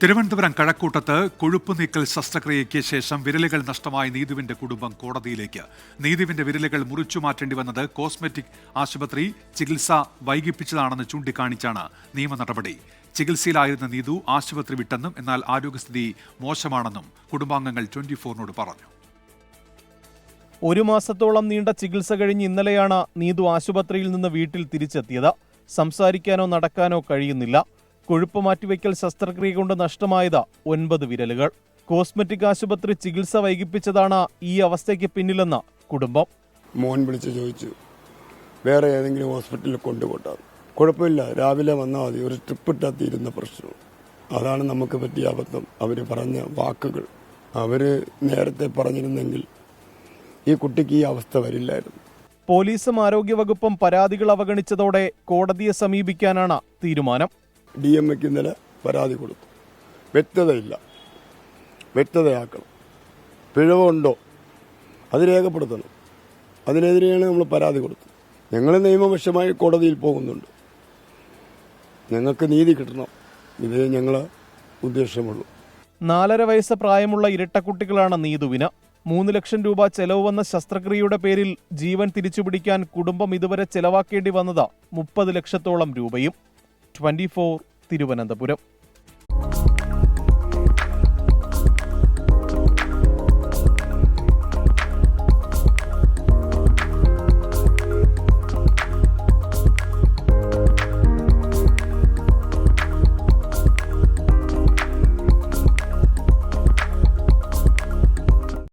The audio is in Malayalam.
തിരുവനന്തപുരം കഴക്കൂട്ടത്ത് കൊഴുപ്പ് നീക്കൽ ശസ്ത്രക്രിയയ്ക്ക് ശേഷം വിരലുകൾ നഷ്ടമായ നീതുവിന്റെ കുടുംബം കോടതിയിലേക്ക്. നീതുവിന്റെ വിരലുകൾ മുറിച്ചു മാറ്റേണ്ടി വന്നത് കോസ്മെറ്റിക് ആശുപത്രി ചികിത്സ വൈകിപ്പിച്ചതാണെന്ന് ചൂണ്ടിക്കാണിച്ചാണ് നിയമ നടപടി. ചികിത്സയിലായിരുന്ന നീതു ആശുപത്രി വിട്ടെന്നും എന്നാൽ ആരോഗ്യസ്ഥിതി മോശമാണെന്നും കുടുംബാംഗങ്ങൾ 24-നോട് പറഞ്ഞു. ഒരു മാസത്തോളം നീണ്ട ചികിത്സ കഴിഞ്ഞ് ഇന്നലെയാണ് നീതു ആശുപത്രിയിൽ നിന്ന് വീട്ടിൽ തിരിച്ചെത്തിയത്. സംസാരിക്കാനോ നടക്കാനോ കഴിയുന്നില്ല. കൊഴുപ്പ് മാറ്റിവെക്കൽ ശസ്ത്രക്രിയ കൊണ്ട് നഷ്ടമായത് 9 വിരലുകൾ. കോസ്മെറ്റിക് ആശുപത്രി ചികിത്സ വൈകിപ്പിച്ചതാണ് ഈ അവസ്ഥയ്ക്ക് പിന്നിലെന്ന് കുടുംബം. മോൻ വിളിച്ച് ചോദിച്ചു, വേറെ ഏതെങ്കിലും ഹോസ്പിറ്റലിൽ കൊണ്ടുപോട്ടാൽ കുഴപ്പമില്ല, രാവിലെ വന്നാൽ മതി, ഒരു ട്രിപ്പ് ഇട്ടാത്തിയിരുന്ന പ്രശ്നം. അതാണ് നമുക്ക് പറ്റിയ അബദ്ധം. അവർ പറഞ്ഞ വാക്കുകൾ അവർ നേരത്തെ പറഞ്ഞിരുന്നെങ്കിൽ ഈ കുട്ടിക്ക് ഈ അവസ്ഥ വരില്ലായിരുന്നു. പോലീസും ആരോഗ്യവകുപ്പും പരാതികൾ അവഗണിച്ചതോടെ കോടതിയെ സമീപിക്കാനാണ് തീരുമാനം. DMക്ക് ഇന്നലെ പരാതി കൊടുത്തു. വ്യക്തതയില്ല, വ്യക്തതയാക്കണം. പിഴവുണ്ടോ അത് രേഖപ്പെടുത്തണം. അതിനെതിരെയാണ് നമ്മൾ പരാതി കൊടുത്തത്. ഞങ്ങൾ നിയമവശമായി കോടതിയിൽ പോകുന്നുണ്ട്. ഞങ്ങൾക്ക് നീതി കിട്ടണം, ഇതേ ഞങ്ങളെ ഉദ്ദേശമുള്ളൂ. 4.5 വയസ്സ് പ്രായമുള്ള ഇരട്ടക്കുട്ടികളാണ് നീതുവിന്. 3 ലക്ഷം രൂപ ചെലവ് വന്ന ശസ്ത്രക്രിയയുടെ പേരിൽ ജീവൻ തിരിച്ചുപിടിക്കാൻ കുടുംബം ഇതുവരെ ചെലവാക്കേണ്ടി വന്നത് 30 ലക്ഷത്തോളം രൂപയും. 24 തിരുവനന്തപുരം.